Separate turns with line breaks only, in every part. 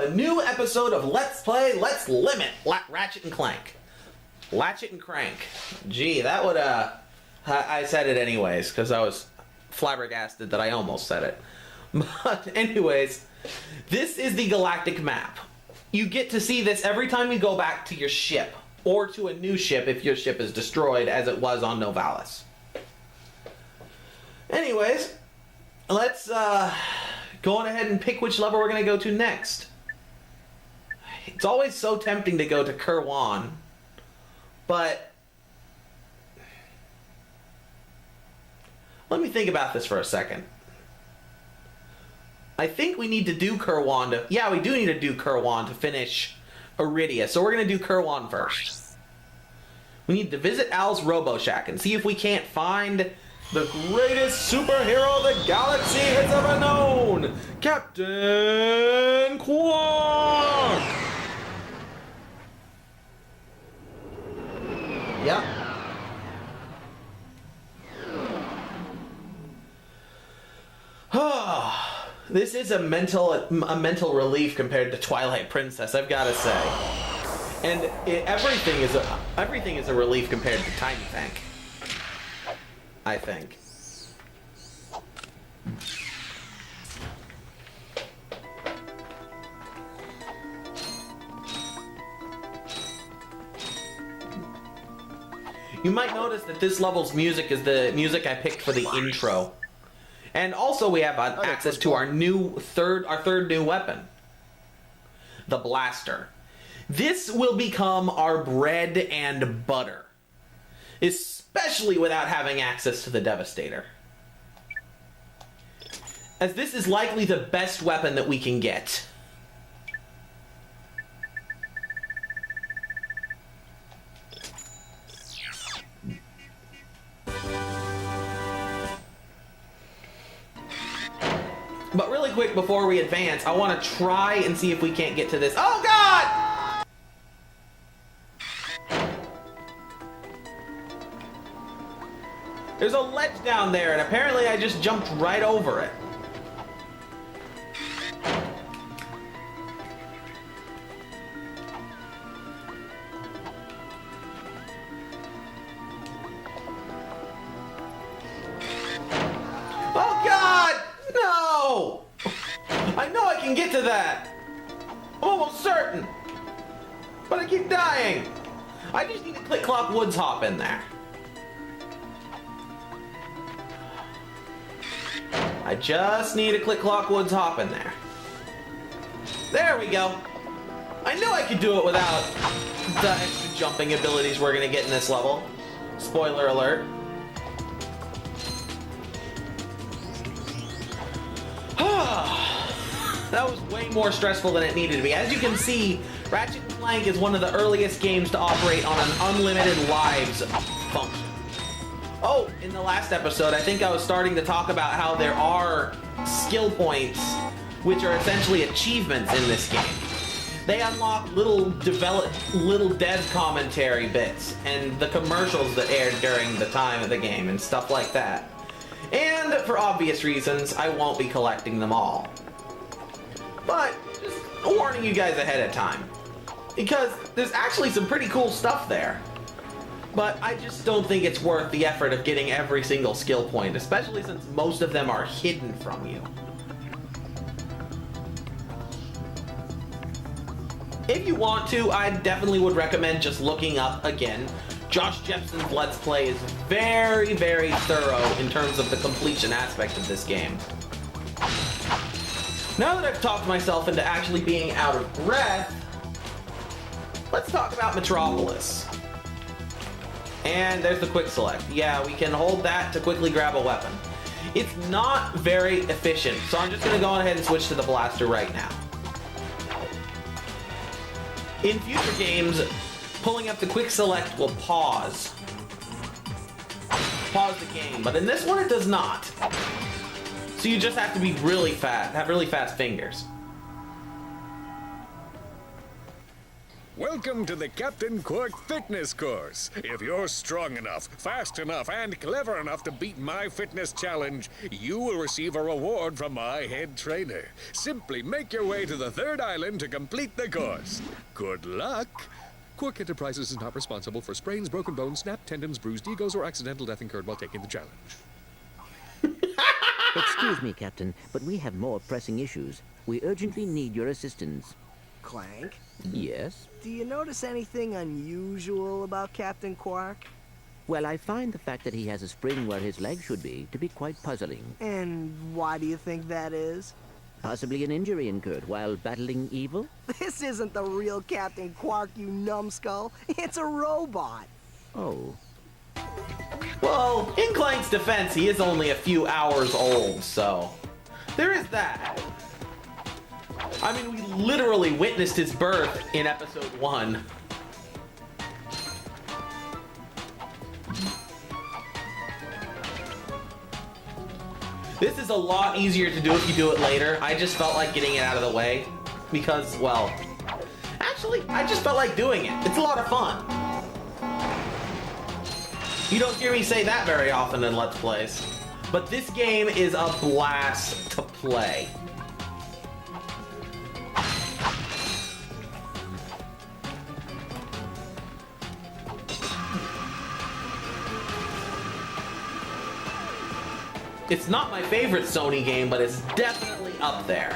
a new episode of Let's Play, Let's Limit Ratchet and Clank. Ratchet and Crank. Gee, that would, I said it anyways, because I was flabbergasted that I almost said it. But anyways, this is the galactic map. You get to see this every time you go back to your ship, or to a new ship if your ship is destroyed, as it was on Novalis. Anyways, let's, go on ahead and pick which level we're going to go to next. It's always so tempting to go to Kerwan, but let me think about this for a second. I think we need to do Kerwan to... Yeah, we do need to do Kerwan to finish Iridia, so we're going to do Kerwan first. We need to visit Al's Robo Shack and see if we can't find the greatest superhero the galaxy has ever known, Captain Quark! Yep. This is a mental relief compared to Twilight Princess, I've got to say. And everything is a relief compared to Tiny Tank, I think. You might notice that this level's music is the music I picked for the intro. And also we have access to our third new weapon, the blaster. This will become our bread and butter, especially without having access to the Devastator, as this is likely the best weapon that we can get. But really quick before we advance, I want to try and see if we can't get to this. Oh God! There's a ledge down there, and apparently I just jumped right over it. Oh God! No! I know I can get to that! I'm almost certain! But I keep dying! I just need to Click Clock Woods hop in there. I just need a Click Clock Woods hop in there. There we go! I knew I could do it without the extra jumping abilities we're gonna get in this level. Spoiler alert. That was way more stressful than it needed to be. As you can see, Ratchet & Clank is one of the earliest games to operate on an unlimited lives function. Oh, in the last episode, I think I was starting to talk about how there are skill points, which are essentially achievements in this game. They unlock little dev commentary bits and the commercials that aired during the time of the game and stuff like that. And for obvious reasons, I won't be collecting them all. But just warning you guys ahead of time, because there's actually some pretty cool stuff there. But I just don't think it's worth the effort of getting every single skill point, especially since most of them are hidden from you. If you want to, I definitely would recommend just looking up, again, Josh Jepson's Let's Play is very, very thorough in terms of the completion aspect of this game. Now that I've talked myself into actually being out of breath, let's talk about Metropolis. And there's the quick select. Yeah, we can hold that to quickly grab a weapon. It's not very efficient, so I'm just going to go ahead and switch to the blaster right now. In future games, pulling up the quick select will pause the game, but in this one it does not. So you just have to be really fast, have really fast fingers.
Welcome to the Captain Quark Fitness Course. If you're strong enough, fast enough, and clever enough to beat my fitness challenge, you will receive a reward from my head trainer. Simply make your way to the third island to complete the course. Good luck. Quark Enterprises is not responsible for sprains, broken bones, snapped tendons, bruised egos, or accidental death incurred while taking the challenge.
Excuse me, Captain, but we have more pressing issues. We urgently need your assistance.
Clank,
Yes?
do you notice anything unusual about Captain Quark?
Well, I find the fact that he has a spring where his leg should be to be quite puzzling.
And why do you think that is?
Possibly an injury incurred while battling evil?
This isn't the real Captain Quark, you numbskull. It's a robot.
Oh.
Well, in Clank's defense, he is only a few hours old, so there is that. I mean, we literally witnessed his birth in episode 1. This is a lot easier to do if you do it later. I just felt like getting it out of the way because, well, actually, I just felt like doing it. It's a lot of fun. You don't hear me say that very often in Let's Plays. But this game is a blast to play. It's not my favorite Sony game, but it's definitely up there.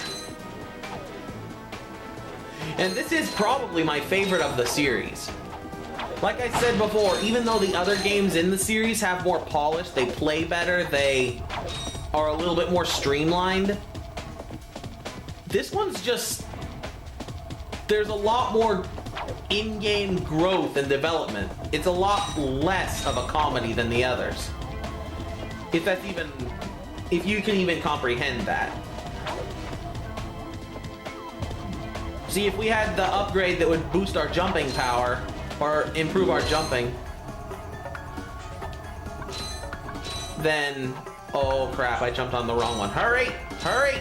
And this is probably my favorite of the series. Like I said before, even though the other games in the series have more polish, they play better, they are a little bit more streamlined, this one's just... there's a lot more in-game growth and development. It's a lot less of a comedy than the others. If that's even... if you can even comprehend that. See, if we had the upgrade that would boost our jumping power, or improve our jumping, then... oh crap, I jumped on the wrong one. Hurry! Hurry!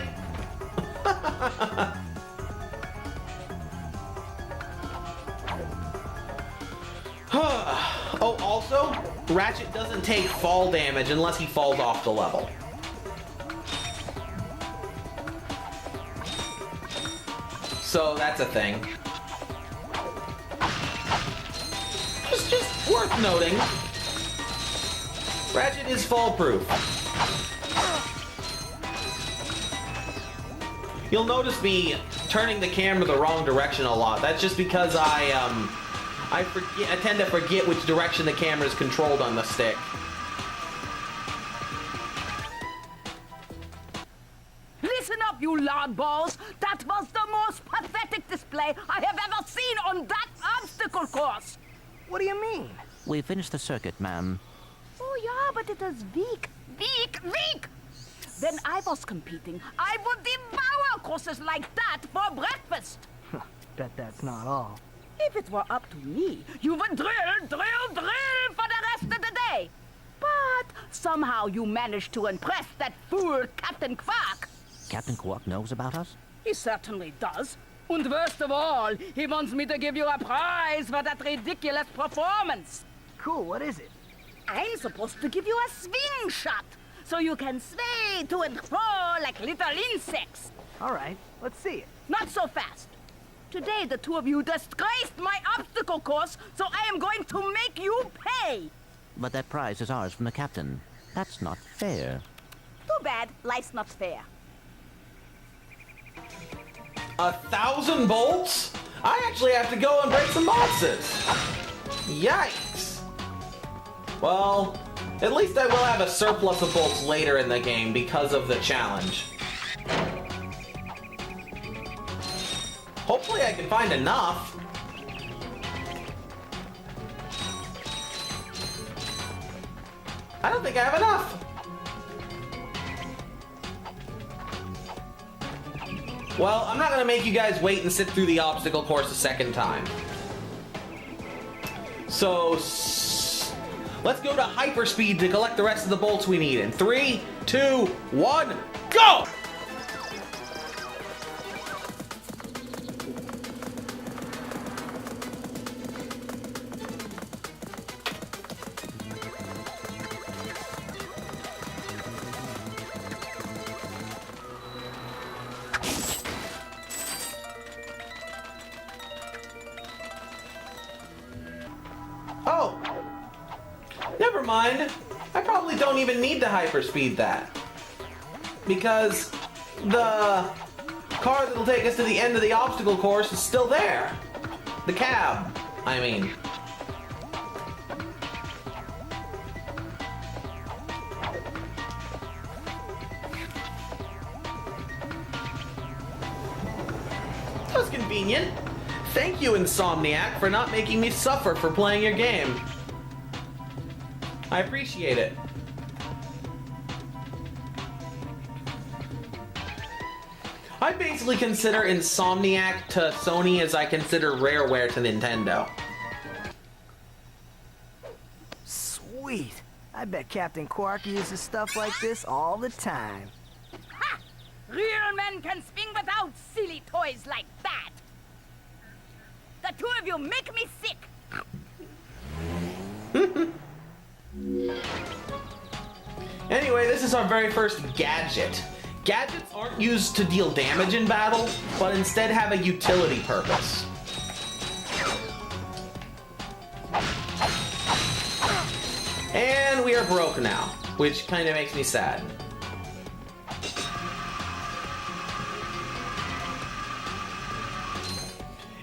Oh, also, Ratchet doesn't take fall damage unless he falls off the level. So that's a thing. Just worth noting. Ratchet is fall proof. You'll notice me turning the camera the wrong direction a lot. That's just because I tend to forget which direction the camera is controlled on the stick.
Listen up, you loudballs! That was the most pathetic display I have ever seen on that obstacle course!
What do you mean?
We finished the circuit, ma'am.
Oh yeah, but it is weak. When I was competing, I would devour courses like that for breakfast.
Bet that's not all.
If it were up to me, you would drill for the rest of the day. But somehow you managed to impress that fool Captain Quark.
Captain Quark knows about us?
He certainly does. And worst of all, he wants me to give you a prize for that ridiculous performance.
Cool, what is it?
I'm supposed to give you a swing shot, so you can sway to and fro like little insects.
All right, let's see it.
Not so fast. Today, the two of you disgraced my obstacle course, so I am going to make you pay.
But that prize is ours from the captain. That's not fair.
Too bad life's not fair.
1,000 bolts? I actually have to go and break some boxes. Yikes. Well, at least I will have a surplus of bolts later in the game because of the challenge. Hopefully I can find enough. I don't think I have enough. Well, I'm not going to make you guys wait and sit through the obstacle course a second time. So, let's go to hyperspeed to collect the rest of the bolts we need. In 3, 2, 1, go! Never mind. I probably don't even need to hyperspeed that. Because the car that'll take us to the end of the obstacle course is still there. The cab, I mean. That was convenient. Thank you, Insomniac, for not making me suffer for playing your game. I appreciate it. I basically consider Insomniac to Sony as I consider Rareware to Nintendo.
Sweet. I bet Captain Quark uses stuff like this all the time.
Ha! Real men can swing without silly toys like that. The two of you make me sick.
Anyway, this is our very first gadget. Gadgets aren't used to deal damage in battle, but instead have a utility purpose. And we are broke now, which kind of makes me sad.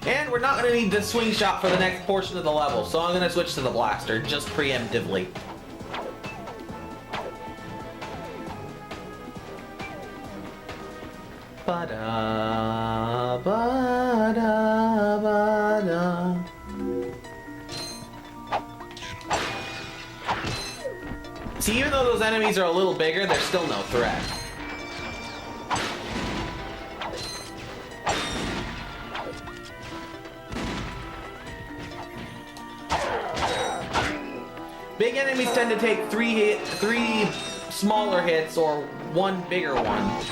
And we're not going to need the swing shot for the next portion of the level, so I'm going to switch to the blaster, just preemptively. Ba-da, ba-da, ba-da. See, even though those enemies are a little bigger, they're still no threat. Big enemies tend to take three smaller hits or one bigger one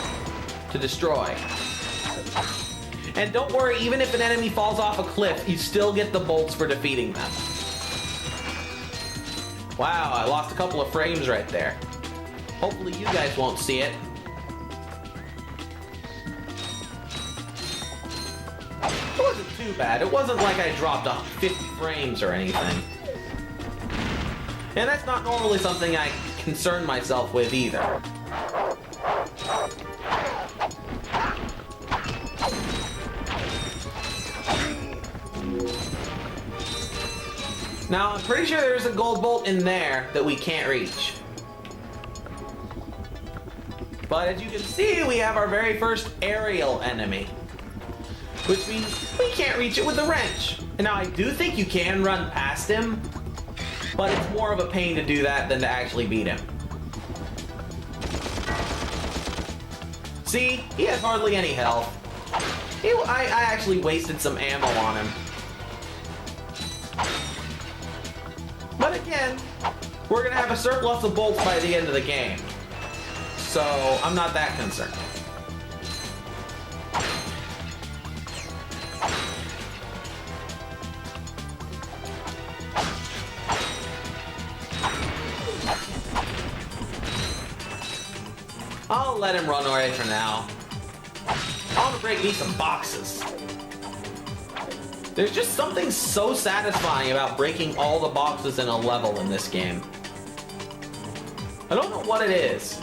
to destroy. And don't worry, even if an enemy falls off a cliff, you still get the bolts for defeating them. Wow, I lost a couple of frames right there. Hopefully you guys won't see it. It wasn't too bad. It wasn't like I dropped 50 frames or anything. And that's not normally something I concern myself with either. Now, I'm pretty sure there's a gold bolt in there that we can't reach. But as you can see, we have our very first aerial enemy. Which means we can't reach it with the wrench. And now I do think you can run past him, but it's more of a pain to do that than to actually beat him. See, he has hardly any health. I actually wasted some ammo on him. But again, we're gonna have a surplus of bolts by the end of the game. So, I'm not that concerned. I'll let him run away for now. I want to break me some boxes. There's just something so satisfying about breaking all the boxes in a level in this game. I don't know what it is.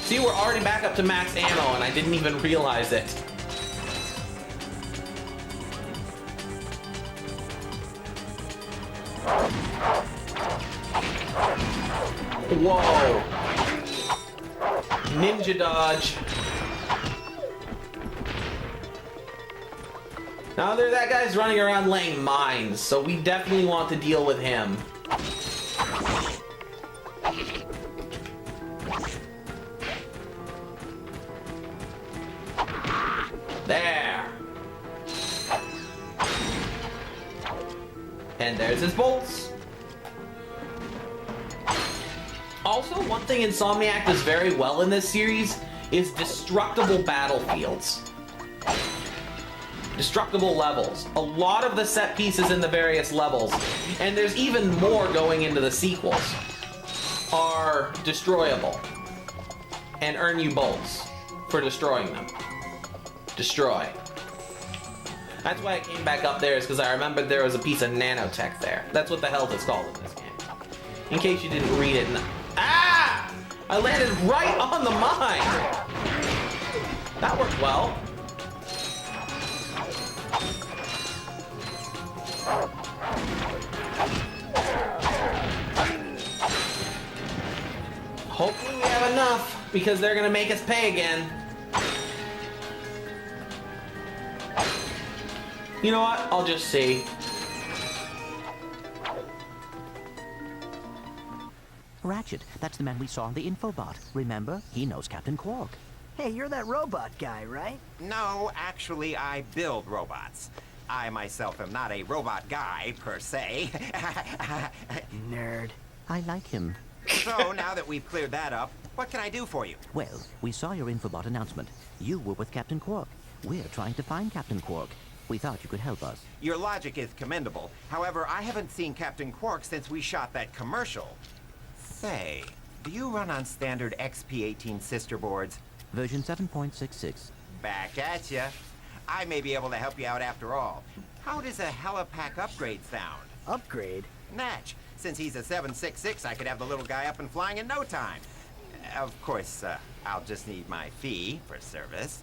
See, we're already back up to max ammo and I didn't even realize it. Whoa. Ninja dodge. Now that guy's running around laying mines, so we definitely want to deal with him. There. And there's his bolts. Also, one thing Insomniac does very well in this series is destructible battlefields. Destructible levels. A lot of the set pieces in the various levels, and there's even more going into the sequels, are destroyable and earn you bolts for destroying them. Destroy. That's why I came back up there, is because I remembered there was a piece of nanotech there. That's what the hell it's called in this game. In case you didn't read it. Ah! I landed right on the mine! That worked well. Hopefully we have enough, because they're gonna make us pay again. You know what? I'll just see.
Ratchet, that's the man we saw on the infobot. Remember? He knows Captain Quark.
Hey, you're that robot guy, right?
No, actually, I build robots. I myself am not a robot guy, per se.
Nerd.
I like him.
So, now that we've cleared that up, what can I do for you?
Well, we saw your infobot announcement. You were with Captain Quark. We're trying to find Captain Quark. We thought you could help us.
Your logic is commendable. However, I haven't seen Captain Quark since we shot that commercial. Say, do you run on standard XP18 sister boards?
Version 7.66.
Back at ya. I may be able to help you out after all. How does a helipack upgrade sound?
Upgrade?
Natch. Since he's a 766, I could have the little guy up and flying in no time. Of course, I'll just need my fee for service.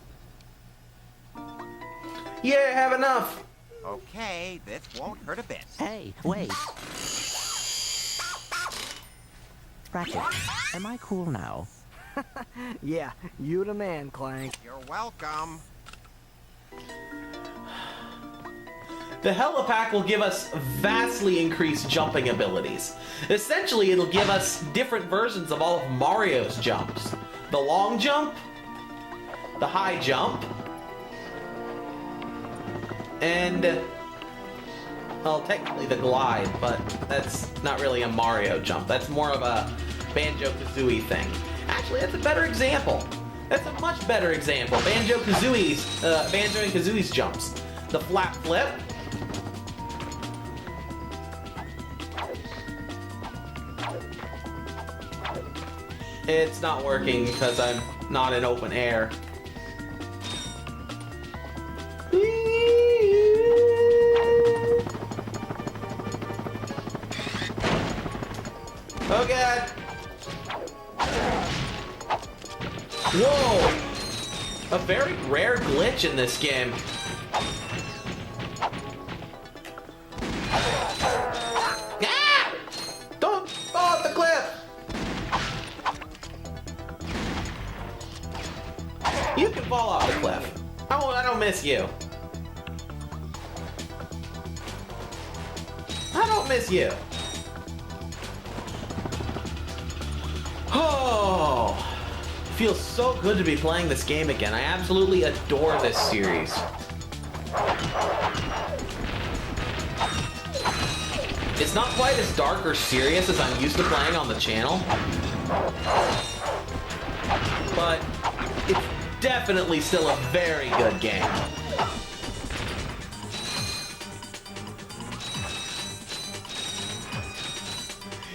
Yeah, have enough.
Okay, this won't hurt a bit.
Hey, wait. Ratchet, am I cool now?
Yeah, you the man, Clank.
You're welcome.
The helipack will give us vastly increased jumping abilities. Essentially, it'll give us different versions of all of Mario's jumps. The long jump, the high jump, and, well, technically the glide, but that's not really a Mario jump. That's more of a Banjo-Kazooie thing. Actually, that's a better example. That's a much better example. Banjo and Kazooie's jumps. The flat flip. It's not working because I'm not in open air. Oh god! Whoa! A very rare glitch in this game. Ah! Don't fall off the cliff! You can fall off the cliff. I don't miss you. I don't miss you. Oh, feels so good to be playing this game again. I absolutely adore this series. It's not quite as dark or serious as I'm used to playing on the channel, but it's definitely still a very good game.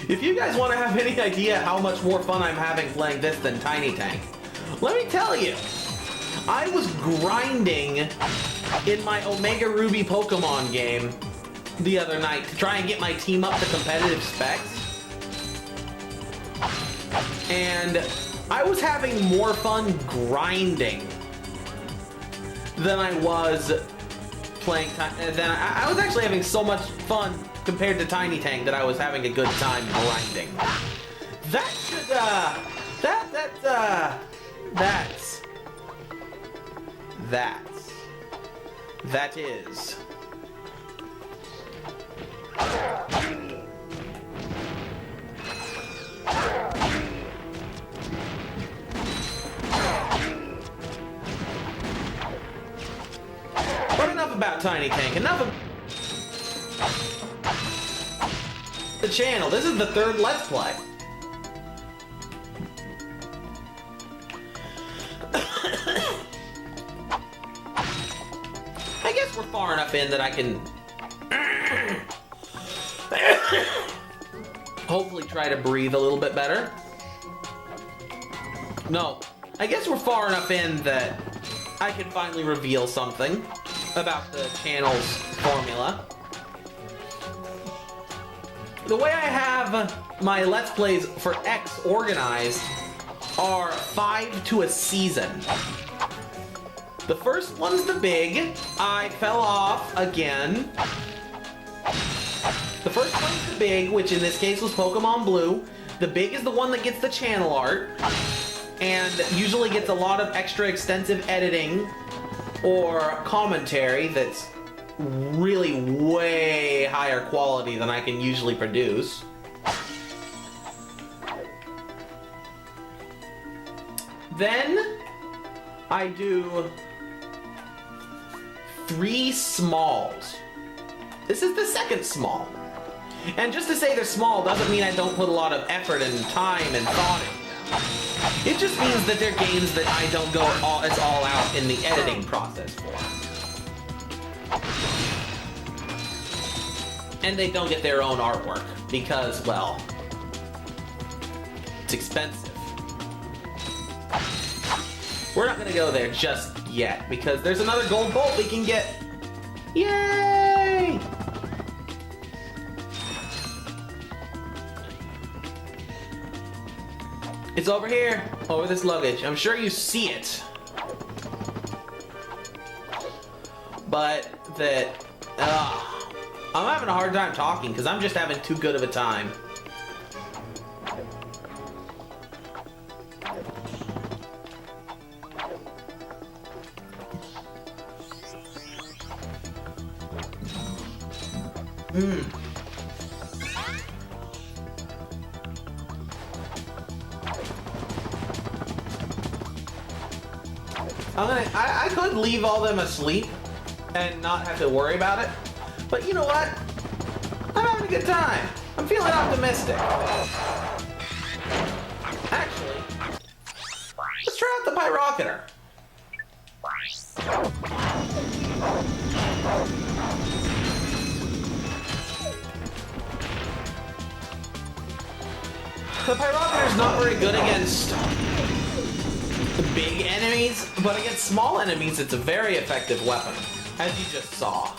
If you guys want to have any idea how much more fun I'm having playing this than Tiny Tank, let me tell you, I was grinding in my Omega Ruby Pokemon game the other night to try and get my team up to competitive specs. And I was having more fun grinding than I was playing. I was actually having so much fun compared to Tiny Tank that I was having a good time grinding. That should, that is. But enough about Tiny Tank, enough of the channel. This is the third Let's Play. I guess we're far enough in that I can hopefully try to breathe a little bit better. No, I guess we're far enough in that I can finally reveal something. about the channel's formula. The way I have my Let's Plays for X organized are 5 to a season. The first one's the big. I fell off again. The first one's the big, which in this case was Pokemon Blue. The big is the one that gets the channel art, and usually gets a lot of extra extensive editing or commentary that's really way higher quality than I can usually produce. Then I do 3 smalls. This is the second small. And just to say they're small doesn't mean I don't put a lot of effort and time and thought into them. It just means that they're games that I don't go as all out in the editing process for. And they don't get their own artwork because, well, it's expensive. We're not gonna go there just yet because there's another gold bolt we can get. Yay! It's over here, over this luggage. I'm sure you see it. But I'm having a hard time talking because I'm just having too good of a time. I could leave all them asleep and not have to worry about it, but you know what? I'm having a good time. I'm feeling optimistic. Actually, let's try out the Pyrocketer. The Pyrocketer's not very good against big enemies, but against small enemies, it's a very effective weapon, as you just saw.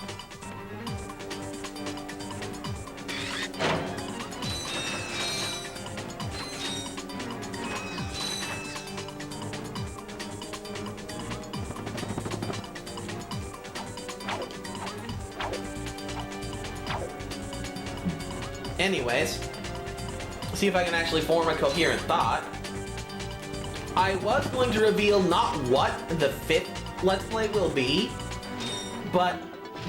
Anyways, see if I can actually form a coherent thought. I was going to reveal not what the 5th Let's Play will be, but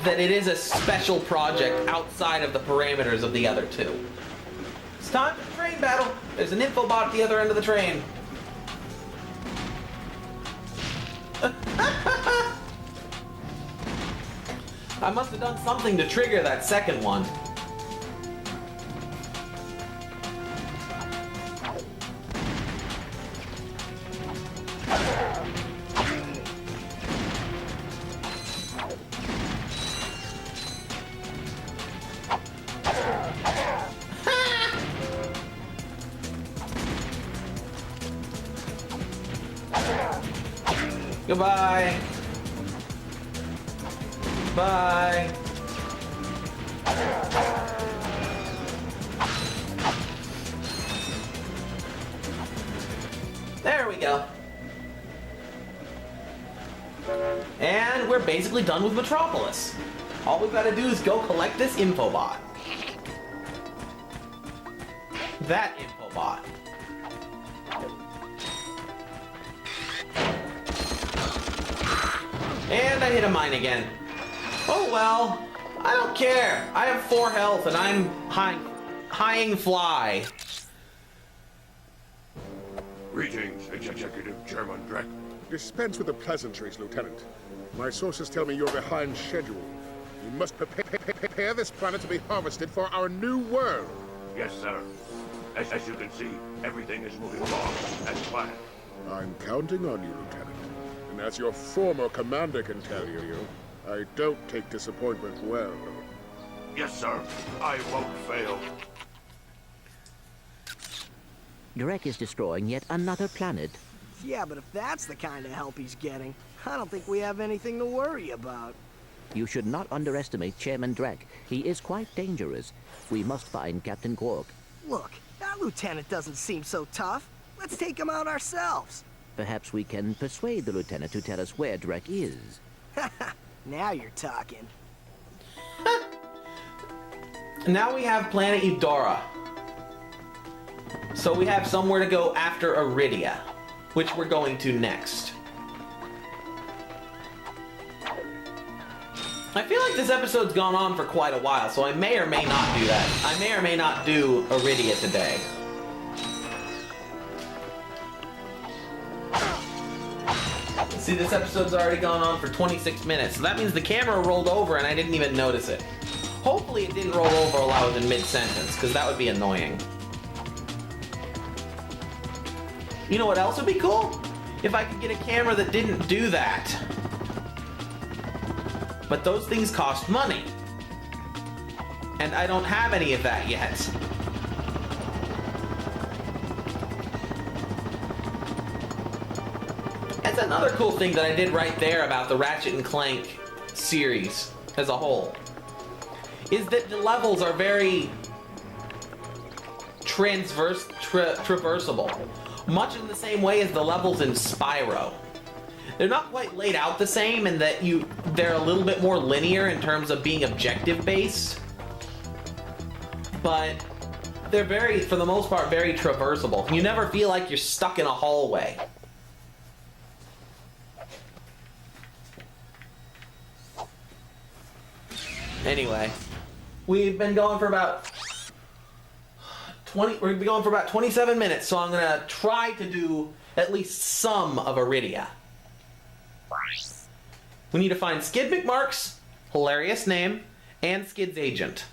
that it is a special project outside of the parameters of the other 2. It's time for the train battle. There's an infobot at the other end of the train. I must have done something to trigger that second one. Goodbye. Bye. There we go. And we're basically done with Metropolis. All we've got to do is go collect this infobot. That infobot. And I hit a mine again. Oh well, I don't care. I have 4 health and I'm high-ing fly.
Greetings, Executive Chairman Drek.
Dispense with the pleasantries, Lieutenant. My sources tell me you're behind schedule. You must prepare this planet to be harvested for our new world.
Yes, sir. As you can see, everything is moving along as planned.
I'm counting on you, Lieutenant. And as your former commander can tell you, I don't take disappointment well.
Yes, sir. I won't fail.
Drek is destroying yet another planet.
Yeah, but if that's the kind of help he's getting, I don't think we have anything to worry about.
You should not underestimate Chairman Drek. He is quite dangerous. We must find Captain Quark.
Look, that lieutenant doesn't seem so tough. Let's take him out ourselves.
Perhaps we can persuade the lieutenant to tell us where Drek is.
Now you're talking.
Now we have Planet Eudora. So we have somewhere to go after Iridia, which we're going to next. I feel like this episode's gone on for quite a while, so I may or may not do that. I may or may not do Iridia today. See, this episode's already gone on for 26 minutes, so that means the camera rolled over and I didn't even notice it. Hopefully it didn't roll over while I was in mid-sentence, because that would be annoying. You know what else would be cool? If I could get a camera that didn't do that. But those things cost money. And I don't have any of that yet. That's another cool thing that I did right there about the Ratchet and Clank series as a whole. Is that the levels are very traversable. Much in the same way as the levels in Spyro. They're not quite laid out the same in that they're a little bit more linear in terms of being objective based. But they're very, for the most part, very traversable. You never feel like you're stuck in a hallway. Anyway, we've been going for about 27 minutes, so I'm gonna try to do at least some of Iridia. We need to find Skid McMarx, hilarious name, and Skid's agent.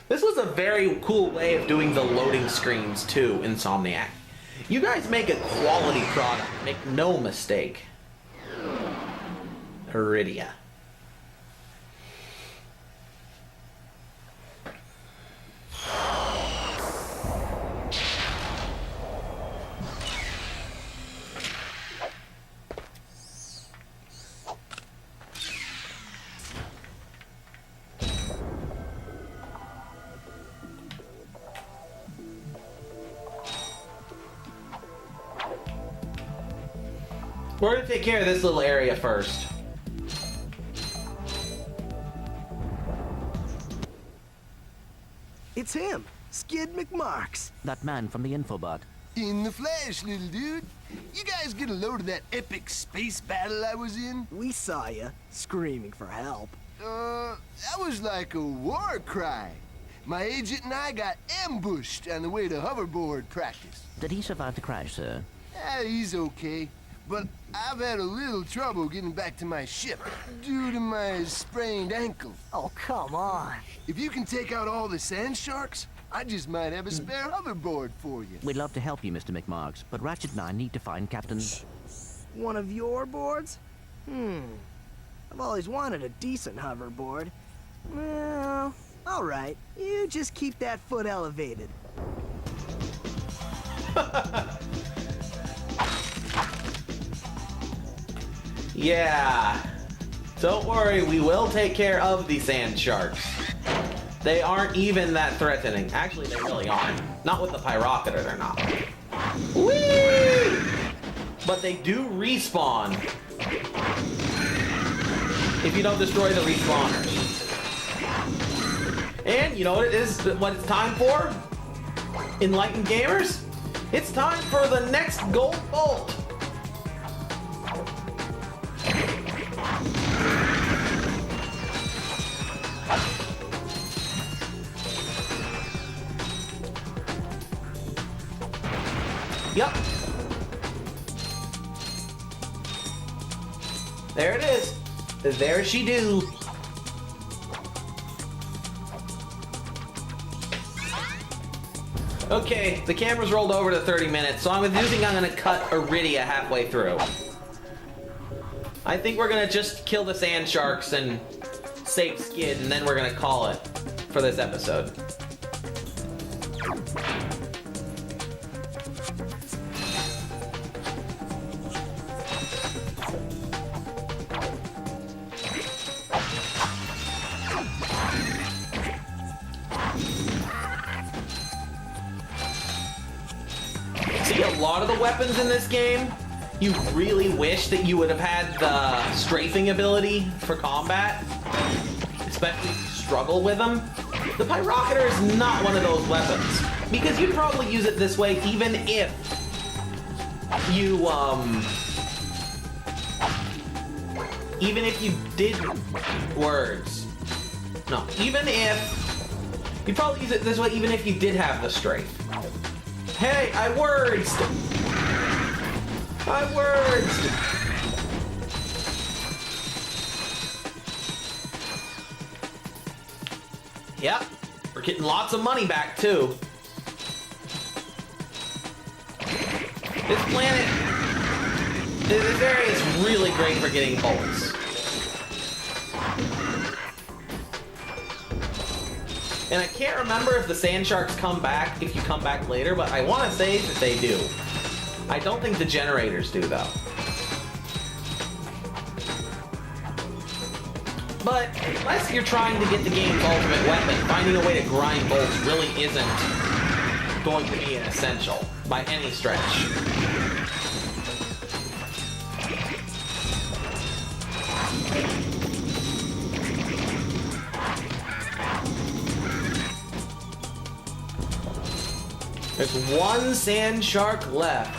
This was a very cool way of doing the loading screens too, Insomniac. You guys make a quality product, make no mistake. Iridia. We're gonna take care of this little area first.
It's him, Skid McMarx.
That man from the infobot.
In the flesh, little dude. You guys get a load of that epic space battle I was in?
We saw you, screaming for help.
That was like a war cry. My agent and I got ambushed on the way to hoverboard practice.
Did he survive the crash, sir?
He's okay. But I've had a little trouble getting back to my ship due to my sprained ankle.
Oh, come on.
If you can take out all the sand sharks, I just might have a spare hoverboard for you.
We'd love to help you, Mr. McMarx, but Ratchet and I need to find Captain...
One of your boards? I've always wanted a decent hoverboard. Well, all right. You just keep that foot elevated.
Yeah. Don't worry, we will take care of the sand sharks. They aren't even that threatening. Actually, they really aren't. Not with the Pyrocator, they're not. Whee! But they do respawn if you don't destroy the respawners. And you know what it is? What it's time for? Enlightened gamers? It's time for the next gold bolt. Yep. There it is. There she do. Okay, the camera's rolled over to 30 minutes, so I'm gonna cut Iridia halfway through. I think we're gonna just kill the sand sharks and save Skid, and then we're gonna call it for this episode. See, a lot of the weapons in this game, you really wish that you would have had the strafing ability for combat, especially if you struggle with them. The Pyrocketer is not one of those weapons, because you'd probably use it this way even if you, even if you did words. No, even if, you'd probably use it this way even if you did have the strafe. Hey, I words! I words! Yep, we're getting lots of money back too. This planet, this area is really great for getting bullets. And I can't remember if the sand sharks come back if you come back later, but I want to say that they do. I don't think the generators do, though. But unless you're trying to get the game's ultimate weapon, finding a way to grind bolts really isn't going to be an essential by any stretch. There's one sand shark left.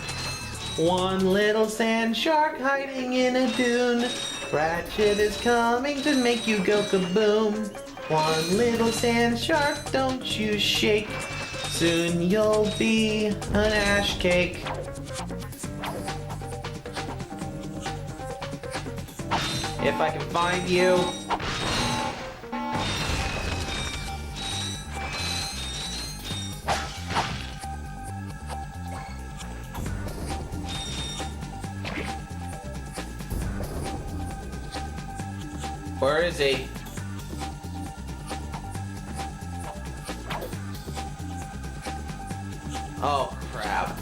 One little sand shark hiding in a dune. Ratchet is coming to make you go kaboom. One little sand shark, don't you shake. Soon you'll be an ash cake. If I can find you. Where is he? Oh, crap.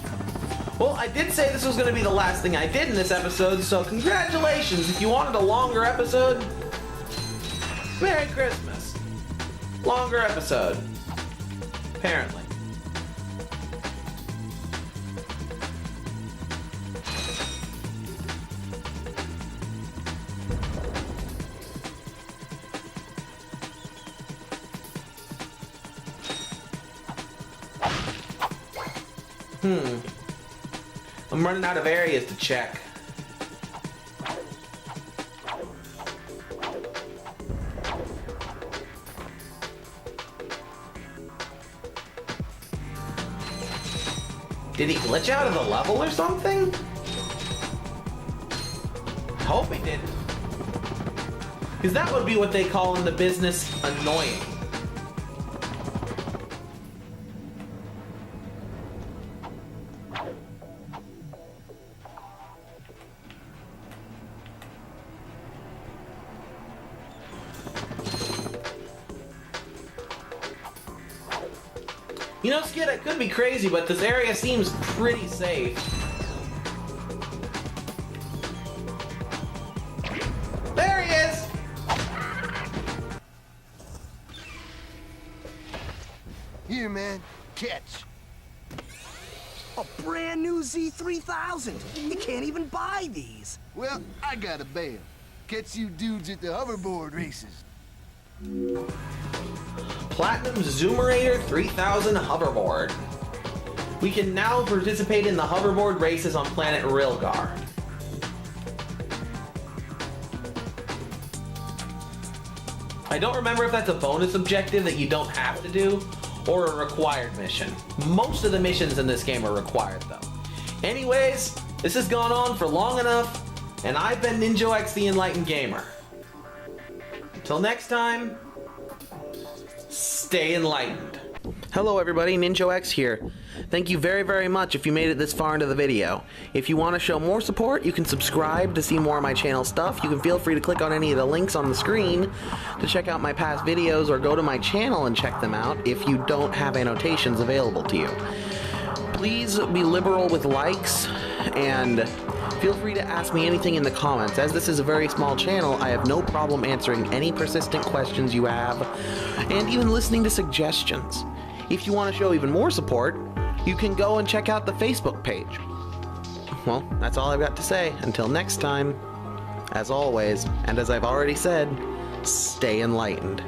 Well, I did say this was going to be the last thing I did in this episode, so congratulations. If you wanted a longer episode, Merry Christmas. Longer episode. Apparently. I'm running out of areas to check. Did he glitch out of the level or something? I hope he didn't. Because that would be what they call in the business annoying. You know, Skid, I could be crazy, but this area seems pretty safe. There he is!
Here, man. Catch.
A brand new Z3000. You can't even buy these.
Well, I got a bail. Catch you dudes at the hoverboard races.
Platinum Zoomerator 3000 hoverboard. We can now participate in the hoverboard races on planet Rilgar. I don't remember if that's a bonus objective that you don't have to do, or a required mission. Most of the missions in this game are required, though. Anyways, this has gone on for long enough, and I've been Ninjo X, the Enlightened Gamer. Until next time, stay enlightened. Hello everybody, Ninjo X here. Thank you very, very much if you made it this far into the video. If you want to show more support, you can subscribe to see more of my channel stuff. You can feel free to click on any of the links on the screen to check out my past videos, or go to my channel and check them out if you don't have annotations available to you. Please be liberal with likes, and feel free to ask me anything in the comments. As this is a very small channel, I have no problem answering any persistent questions you have, and even listening to suggestions. If you want to show even more support, you can go and check out the Facebook page. Well, that's all I've got to say. Until next time, as always, and as I've already said, stay enlightened.